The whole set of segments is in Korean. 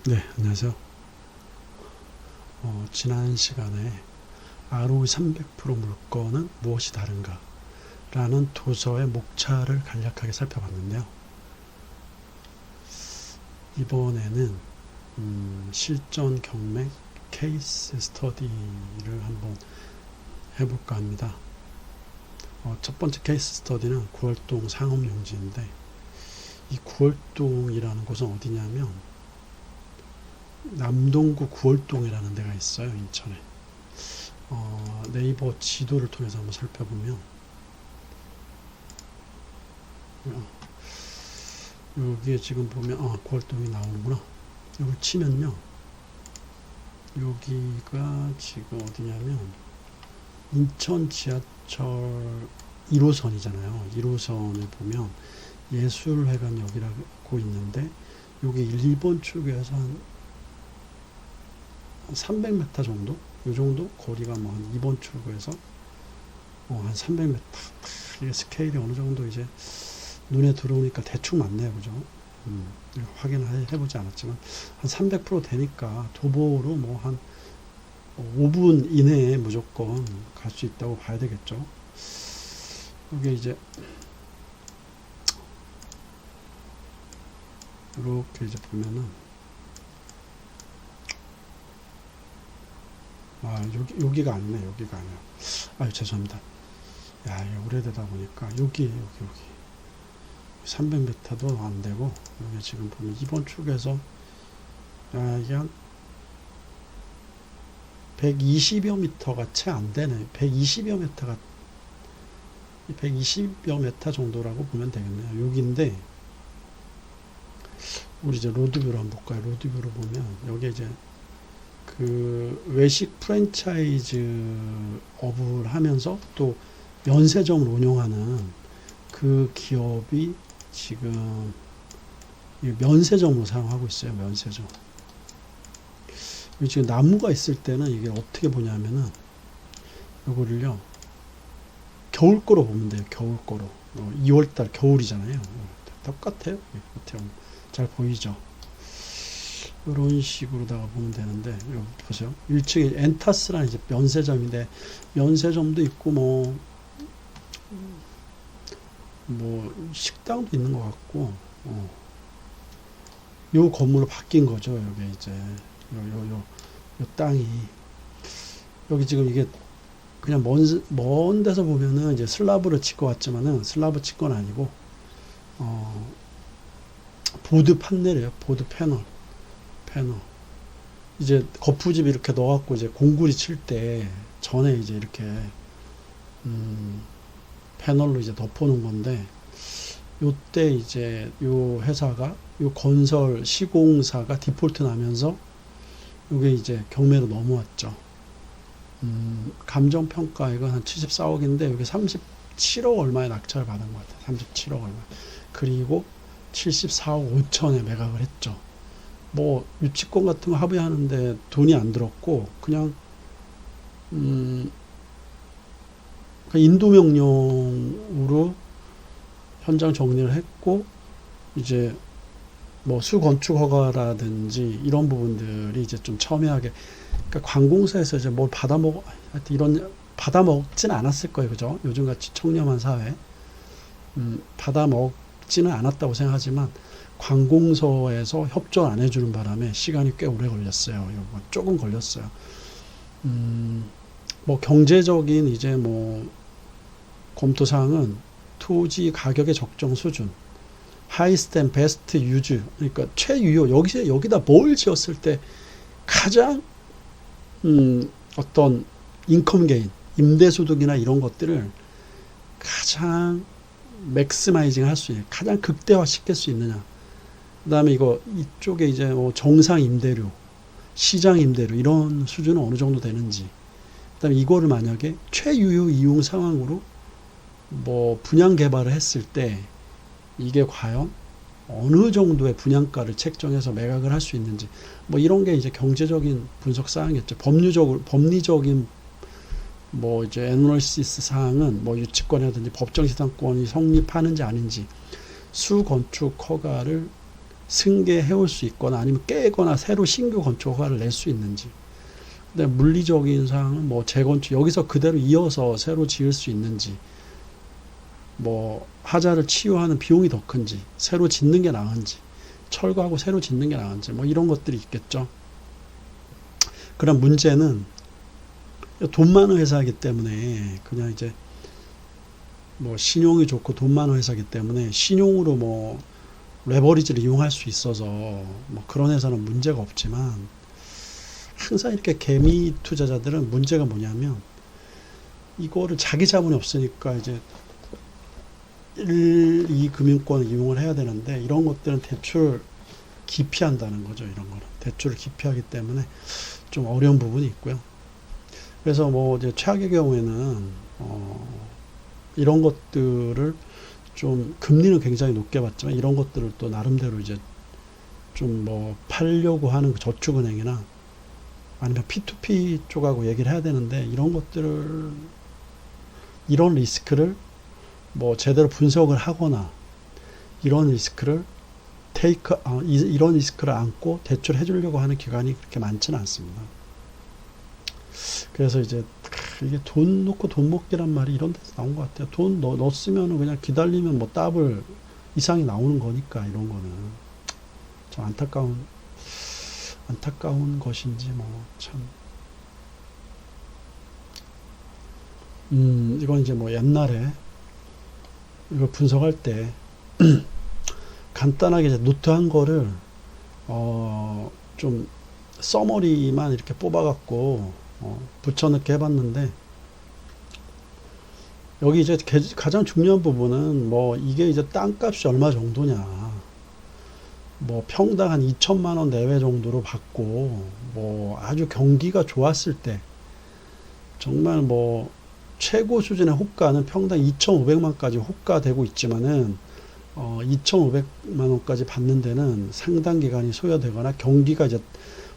네, 안녕하세요. 지난 시간에 ROE 300% 물건은 무엇이 다른가? 라는 도서의 목차를 간략하게 살펴봤는데요. 이번에는 실전 경매 케이스 스터디를 한번 해볼까 합니다. 첫 번째 케이스 스터디는 구월동 상업용지인데, 이 구월동이라는 곳은 어디냐면 남동구 구월동이라는 데가 있어요, 인천에. 네이버 지도를 통해서 한번 살펴보면 여기에 지금 보면 구월동이 나오는구나. 이걸 치면요, 여기가 지금 어디냐면 인천 지하철 1호선이잖아요. 1호선을 보면 예술회관역이라고 있는데, 여기 1번 출구에서 한 300m 정도? 이 정도 거리가 뭐 한 2번 출구에서 한 300m. 이게 스케일이 어느 정도 이제 눈에 들어오니까 대충 맞네요, 그죠? 확인을 해보지 않았지만 한 300% 되니까 도보로 뭐 한 5분 이내에 무조건 갈 수 있다고 봐야 되겠죠. 이게 이제 이렇게 이제 보면은 여기가 아니네. 여기가 아니야. 죄송합니다. 이게 오래되다 보니까 여기 300m도 안 되고, 여기 지금 보면 2번 출구에서 이게 한 120여 미터가 채 안 되네. 120여 미터 정도라고 보면 되겠네요. 여기인데, 우리 이제 로드뷰로 한번 볼까요? 로드뷰로 보면 여기 이제 그 외식 프랜차이즈 업을 하면서 또 면세점을 운영하는 그 기업이 지금 면세점으로 사용하고 있어요. 면세점. 지금 나무가 있을 때는 이게 어떻게 보냐면은 이거를요, 겨울 거로 보면 돼요. 겨울 거로. 2월달 겨울이잖아요. 똑같아요. 잘 보이죠? 이런 식으로다가 보면 되는데, 여기 보세요. 1층에 엔타스라는 이제 면세점인데, 면세점도 있고 뭐 식당도 있는 것 같고, 요 건물로 바뀐 거죠. 여기 이제 요 땅이, 여기 지금 이게 그냥 먼 데서 보면은 이제 슬라브를 칠 것 같지만은 슬라브 칠 건 아니고 보드 판넬이에요. 보드 패널. 이제 거푸집 이렇게 넣어갖고 이제 공구리 칠 때 전에 이제 이렇게 패널로 이제 덮어놓은 건데, 요때 이제 요 회사가, 요 건설 시공사가 디폴트 나면서 요게 이제 경매로 넘어왔죠. 감정평가액은 한 74억인데 여기 37억 얼마에 낙찰을 받은 것 같아요. 37억 얼마. 그리고 74억 5천에 매각을 했죠. 뭐 유치권 같은 거 합의하는데 돈이 안 들었고, 그냥 인도 명령으로 현장 정리를 했고, 이제 뭐 수건축 허가라든지 이런 부분들이 이제 좀 첨예하게, 그러니까 관공서에서 이제 뭘 하여튼 받아먹진 않았을 거예요, 그죠? 요즘같이 청렴한 사회, 받아먹지는 않았다고 생각하지만 관공서에서 협조를 안 해주는 바람에 시간이 꽤 오래 걸렸어요. 요거 조금 걸렸어요. 뭐 경제적인 이제 뭐 검토 사항은 토지 가격의 적정 수준, 하이스트 앤 베스트 유즈, 그러니까 최유효, 여기다 뭘 지었을 때 가장 어떤 인컴 게인, 임대소득이나 이런 것들을 가장 맥스마이징 할 수 있는, 가장 극대화 시킬 수 있느냐. 그 다음에 이쪽에 이제 뭐 정상 임대료, 시장 임대료, 이런 수준은 어느 정도 되는지. 그 다음에 이거를 만약에 최유효 이용 상황으로 뭐 분양 개발을 했을 때 이게 과연 어느 정도의 분양가를 책정해서 매각을 할 수 있는지, 뭐 이런 게 이제 경제적인 분석 사항이겠죠. 법리적인 뭐 이제 애널리시스 사항은 뭐 유치권이라든지 법정시장권이 성립하는지 아닌지, 수건축 허가를 승계해올 수 있거나 아니면 깨거나 새로 신규 건축 허가를 낼 수 있는지. 근데 물리적인 사항은 뭐 재건축 여기서 그대로 이어서 새로 지을 수 있는지, 뭐 하자를 치유하는 비용이 더 큰지, 새로 짓는 게 나은지, 철거하고 새로 짓는 게 나은지, 뭐 이런 것들이 있겠죠. 그런 문제는 돈 많은 회사이기 때문에 그냥 이제 뭐 신용이 좋고 돈 많은 회사이기 때문에 신용으로 뭐 레버리지를 이용할 수 있어서 뭐 그런 회사는 문제가 없지만, 항상 이렇게 개미 투자자들은 문제가 뭐냐면 이거를 자기 자본이 없으니까 이제 1, 2 금융권을 이용을 해야 되는데, 이런 것들은 대출 기피한다는 거죠. 이런 거는 대출을 기피하기 때문에 좀 어려운 부분이 있고요. 그래서 뭐 이제 최악의 경우에는 이런 것들을 좀 금리는 굉장히 높게 받지만 이런 것들을 또 나름대로 이제 좀 뭐 팔려고 하는 저축은행이나 아니면 P2P 쪽하고 얘기를 해야 되는데, 이런 것들을 이런 리스크를 뭐 제대로 분석을 하거나 이런 리스크를 이런 리스크를 안고 대출해 주려고 하는 기관이 그렇게 많지는 않습니다. 그래서 이제 이게 돈 놓고 돈 먹기란 말이 이런 데서 나온 것 같아요. 돈 넣었으면 그냥 기다리면 뭐 더블 이상이 나오는 거니까, 이런 거는 좀 안타까운 것인지 뭐 참. 이건 이제 뭐 옛날에 이걸 분석할 때 간단하게 이제 노트한 거를 좀 서머리만 이렇게 뽑아갖고 붙여넣기 해봤는데, 여기 이제 가장 중요한 부분은 뭐 이게 이제 땅값이 얼마 정도냐, 뭐 평당 한 2천만 원 내외 정도로 받고, 뭐 아주 경기가 좋았을 때 정말 뭐 최고 수준의 호가는 평당 2,500만까지 호가되고 있지만은 2,500만 원까지 받는 데는 상당 기간이 소요되거나 경기가 이제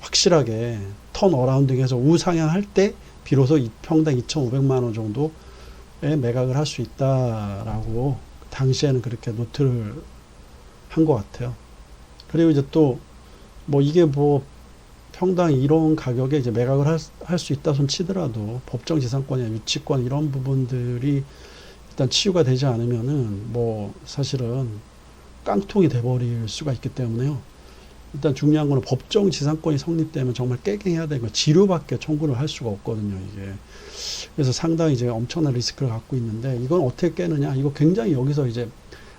확실하게 턴 어라운딩해서 우상향할 때 비로소 평당 2,500만 원 정도에 매각을 할 수 있다라고 당시에는 그렇게 노트를 한 것 같아요. 그리고 이제 또 뭐 이게 뭐 평당 이런 가격에 이제 매각을 할 수 있다 손 치더라도 법정 지상권이나 유치권 이런 부분들이 일단 치유가 되지 않으면은 뭐 사실은 깡통이 돼버릴 수가 있기 때문에요. 일단 중요한 거는 법정 지상권이 성립되면 정말 깨갱해야 되는 거, 지료밖에 청구를 할 수가 없거든요, 이게. 그래서 상당히 이제 엄청난 리스크를 갖고 있는데, 이건 어떻게 깨느냐, 이거 굉장히 여기서 이제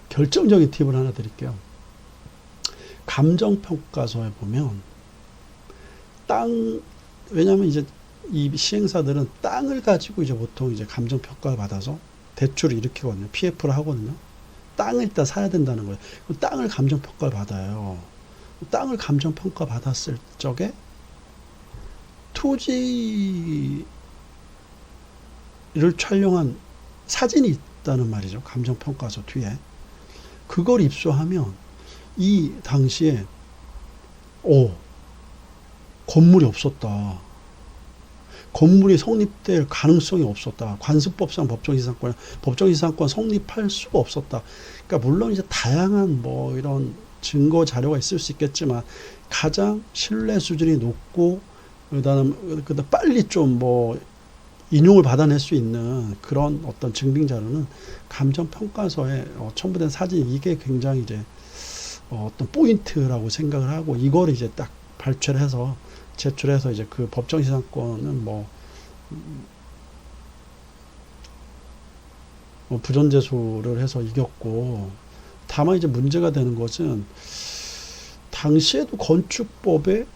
결정적인 팁을 하나 드릴게요. 감정평가서에 보면 왜냐면 이제 이 시행사들은 땅을 가지고 이제 보통 이제 감정평가를 받아서 대출을 일으키거든요. PF를 하거든요. 땅을 일단 사야 된다는 거예요. 땅을 감정평가를 받아요. 땅을 감정평가 받았을 적에 토지를 촬영한 사진이 있다는 말이죠. 감정평가서 뒤에. 그걸 입수하면 이 당시에 건물이 없었다. 건물이 성립될 가능성이 없었다. 관습법상 법정지상권 성립할 수가 없었다. 그러니까 물론 이제 다양한 뭐 이런 증거 자료가 있을 수 있겠지만, 가장 신뢰 수준이 높고 그다음 빨리 좀 뭐 인용을 받아낼 수 있는 그런 어떤 증빙 자료는 감정평가서에 첨부된 사진, 이게 굉장히 이제 어떤 포인트라고 생각을 하고, 이걸 이제 딱 발췌를 해서 제출해서 이제 그 법정지상권은 뭐 부전제소를 해서 이겼고, 다만 이제 문제가 되는 것은 당시에도 건축법에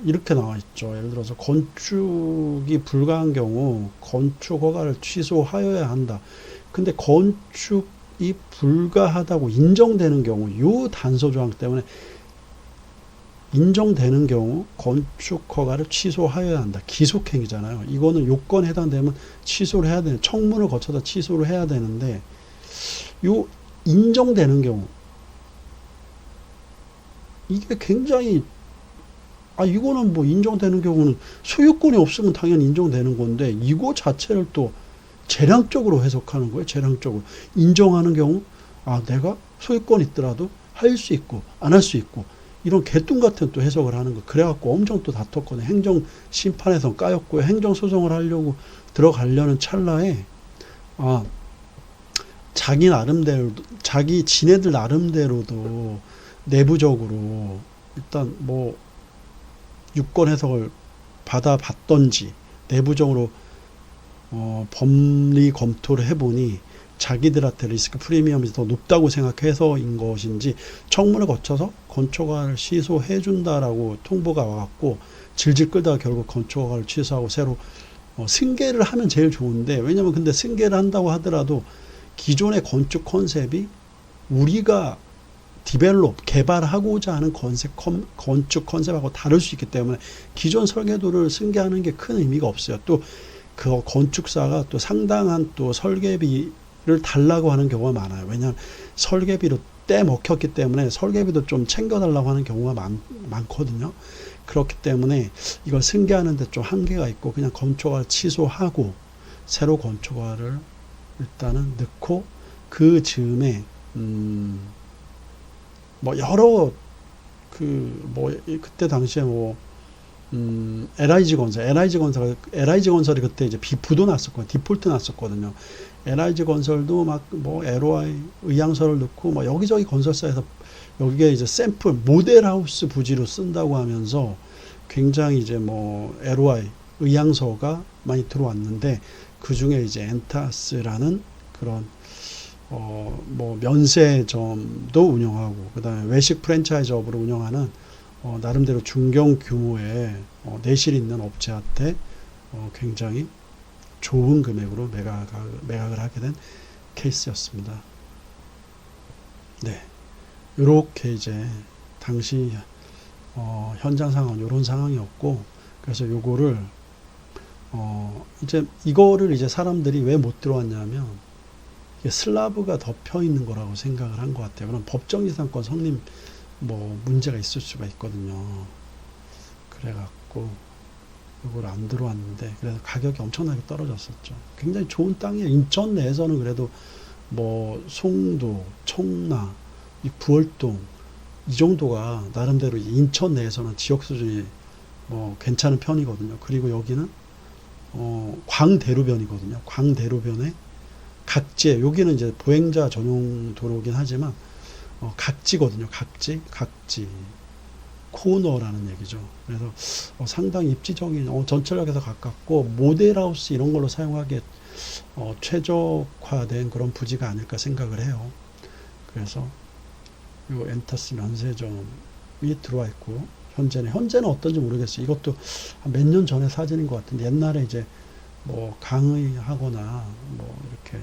이렇게 나와 있죠. 예를 들어서 건축이 불가한 경우 건축 허가를 취소하여야 한다. 근데 건축이 불가하다고 인정되는 경우, 이 단서 조항 때문에 인정되는 경우 건축 허가를 취소하여야 한다. 기속행위잖아요. 이거는 요건에 해당되면 취소를 해야 되는, 청문을 거쳐서 취소를 해야 되는데, 요 인정되는 경우, 이게 굉장히 이거는 뭐 인정되는 경우는 소유권이 없으면 당연히 인정되는 건데, 이거 자체를 또 재량적으로 해석하는 거예요. 재량적으로 인정하는 경우, 내가 소유권 있더라도 할 수 있고 안 할 수 있고 이런 개똥 같은 또 해석을 하는 거. 그래갖고 엄청 또 다퉜거든요. 행정 심판에서 까였고요. 행정 소송을 하려고 들어가려는 찰나에 아 자기 나름대로 자기 지네들 나름대로도 내부적으로 일단 뭐 유권 해석을 받아봤던지 내부적으로 법리 검토를 해보니 자기들한테 리스크 프리미엄이 더 높다고 생각해서인 것인지 청문을 거쳐서 건초과를 취소해준다라고 통보가 와갖고 질질 끌다가 결국 건초과를 취소하고 새로 승계를 하면 제일 좋은데, 왜냐면 근데 승계를 한다고 하더라도 기존의 건축 컨셉이 우리가 디벨롭 개발하고자 하는 건축 컨셉하고 다를 수 있기 때문에 기존 설계도를 승계하는 게 큰 의미가 없어요. 또 그 건축사가 또 상당한 또 설계비를 달라고 하는 경우가 많아요. 왜냐하면 설계비로 떼먹혔기 때문에 설계비도 좀 챙겨달라고 하는 경우가 많거든요. 그렇기 때문에 이걸 승계하는데 좀 한계가 있고 그냥 건초과를 취소하고 새로 건초과를 일단은 넣고 그 즈음에 뭐 여러 그때 당시에 LIG 건설이 그때 이제 부도 났었거든요. 디폴트 났었거든요. LIG 건설도 막 LOI 의향서를 넣고 뭐 여기저기 건설사에서 여기에 이제 샘플 모델하우스 부지로 쓴다고 하면서 굉장히 이제 LOI 의향서가 많이 들어왔는데 그 중에 이제 엔타스라는 그런 면세점도 운영하고 그다음에 외식 프랜차이즈업으로 운영하는 나름대로 중견 규모의 내실 있는 업체한테 굉장히 좋은 금액으로 매각을 하게 된 케이스였습니다. 네, 이렇게 이제 당시 현장 상황 이런 상황이었고, 그래서 요거를 이제 이거를 이제 사람들이 왜 못 들어왔냐면 이게 슬라브가 덮여 있는 거라고 생각을 한 것 같아요. 그럼 법정지상권 성립 문제가 있을 수가 있거든요. 그래갖고 이걸 안 들어왔는데 그래서 가격이 엄청나게 떨어졌었죠. 굉장히 좋은 땅이에요. 인천 내에서는 그래도 송도, 청라, 이 부월동 이 정도가 나름대로 인천 내에서는 지역 수준이 괜찮은 편이거든요. 그리고 여기는 광대로변이거든요. 광대로변에 각지에 여기는 이제 보행자 전용 도로긴 하지만 각지거든요. 각지 코너라는 얘기죠. 그래서 상당히 입지적인 전철역에서 가깝고 모델하우스 이런 걸로 사용하기에 최적화된 그런 부지가 아닐까 생각을 해요. 그래서 요 엔타스 면세점이 들어와 있고 현재는 어떤지 모르겠어요. 이것도 몇 년 전에 사진인 것 같은데 옛날에 이제 강의하거나 이렇게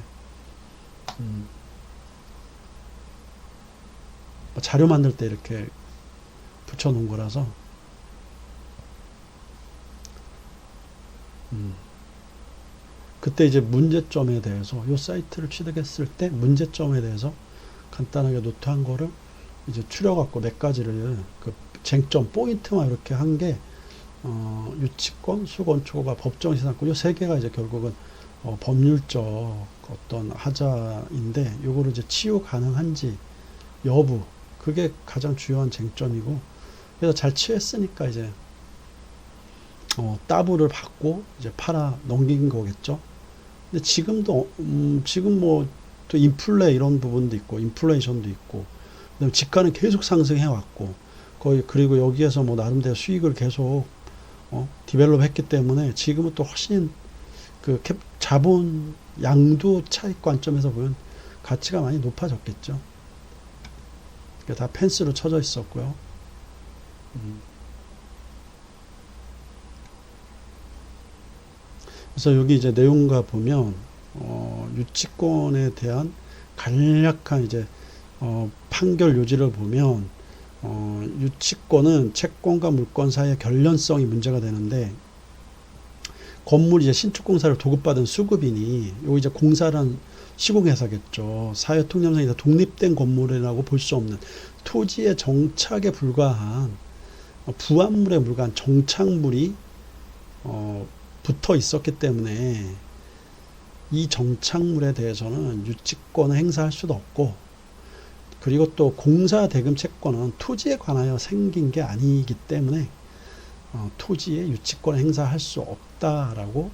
자료 만들 때 이렇게 붙여놓은 거라서 그때 이제 문제점에 대해서 이 사이트를 취득했을 때 문제점에 대해서 간단하게 노트한 거를 이제 추려갖고 몇 가지를 그 쟁점 포인트만 이렇게 한 게 유치권, 수건초과, 법정시상권 이 세 개가 이제 결국은 법률적 어떤 하자인데 요거를 이제 치유 가능한지 여부 그게 가장 주요한 쟁점이고, 그래서 잘 치유했으니까 이제 따블을 받고 이제 팔아 넘긴 거겠죠. 근데 지금도 지금 또 인플레 이런 부분도 있고 인플레이션도 있고 그다음에 집가는 계속 상승해 왔고 그리고 여기에서 나름대로 수익을 계속 디벨롭 했기 때문에 지금은 또 훨씬 그 자본 양도 차익 관점에서 보면 가치가 많이 높아졌겠죠. 다 펜스로 쳐져 있었고요. 그래서 여기 이제 내용가 보면 유치권에 대한 간략한 이제 판결 요지를 보면 유치권은 채권과 물권 사이의 결련성이 문제가 되는데 건물이 이제 신축공사를 도급받은 수급이니 요 이제 공사란 시공회사겠죠. 사회통념상에서 독립된 건물이라고 볼 수 없는 토지의 정착에 불과한 부합물에 불과한 정착물이 붙어 있었기 때문에 이 정착물에 대해서는 유치권을 행사할 수도 없고 그리고 또 공사 대금 채권은 토지에 관하여 생긴 게 아니기 때문에 토지에 유치권 행사할 수 없다라고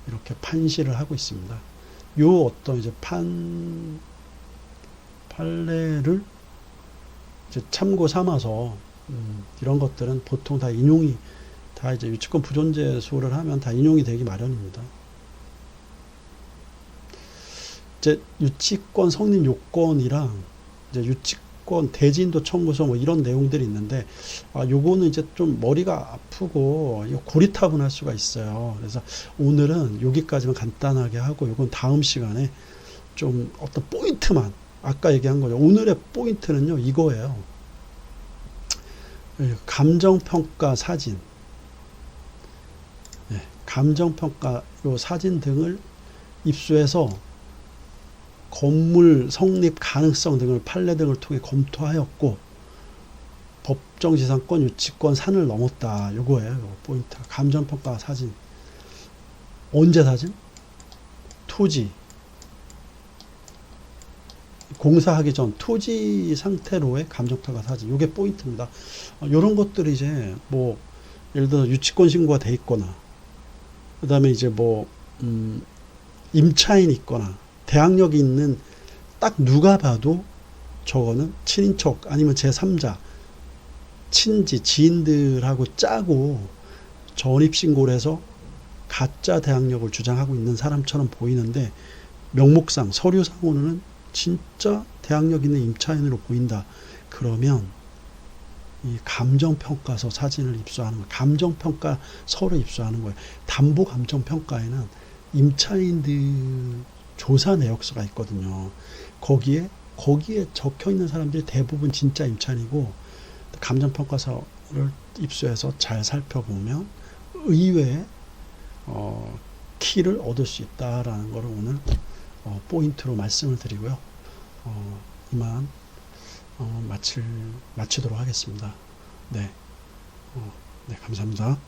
이렇게 판시를 하고 있습니다. 요 어떤 이제 판례를 이제 참고 삼아서 이런 것들은 보통 다 인용이 다 이제 유치권 부존재소를 하면 다 인용이 되기 마련입니다. 이제 유치권 성립 요건이랑 이제 유치권 대지인도 청구서 뭐 이런 내용들이 있는데 요거는 이제 좀 머리가 아프고 고리타분할 수가 있어요. 그래서 오늘은 여기까지만 간단하게 하고 요건 다음 시간에 좀 어떤 포인트만 아까 얘기한 거죠. 오늘의 포인트는요 이거예요. 감정평가 사진, 감정평가 요 사진 등을 입수해서 건물 성립 가능성 등을 판례 등을 통해 검토하였고 법정지상권 유치권 산을 넘었다. 요거예요. 요거 포인트. 감정평가 사진. 언제 사진? 토지. 공사하기 전 토지 상태로의 감정평가 사진. 요게 포인트입니다. 요런 것들이 이제 뭐 예를 들어 유치권 신고가 돼 있거나 그 다음에 이제 뭐 임차인이 있거나 대항력이 있는 딱 누가 봐도 저거는 친인척 아니면 제3자 친지 지인들하고 짜고 전입신고를 해서 가짜 대항력을 주장하고 있는 사람처럼 보이는데 명목상 서류상으로는 진짜 대항력 있는 임차인으로 보인다. 그러면 이 감정평가서 사진을 입수하는 거예요. 감정평가서를 입수하는 거예요. 담보 감정평가에는 임차인들 조사 내역서가 있거든요. 거기에 적혀 있는 사람들이 대부분 진짜 임차인이고 감정평가서를 입수해서 잘 살펴보면 의외의 키를 얻을 수 있다라는 것을 오늘 포인트로 말씀을 드리고요. 이만 마치도록 하겠습니다. 네, 네, 감사합니다.